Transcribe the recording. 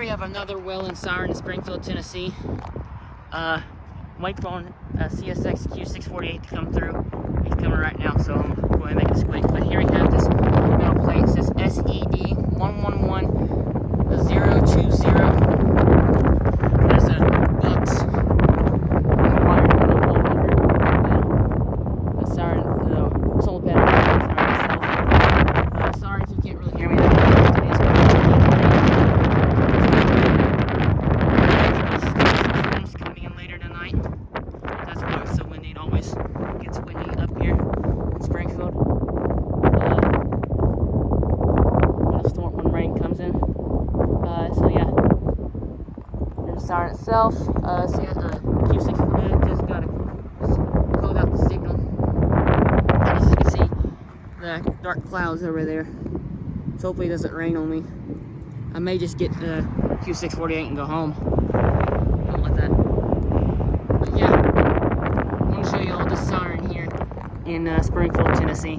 we have another Whelen Siren in Springfield, Tennessee. Wait on CSX Q648 to come through. He's coming right now, so I'm going to go ahead and make this quick. But here we have this metal plate. It says SED 111020. There's a box and wire all over the siren, the solar panel itself. Sorry if you can't really hear me. Coming in later tonight. That's why it's so windy. It always gets windy up here in Springfield. When rain comes in. So yeah, there's the siren itself. See, Q648 just got to code out the signal. As you can see, the dark clouds over there. So hopefully it doesn't rain on me. I may just get the Q648 and go home. Don't let that. But yeah, I want to show you all this siren here in Springfield, Tennessee.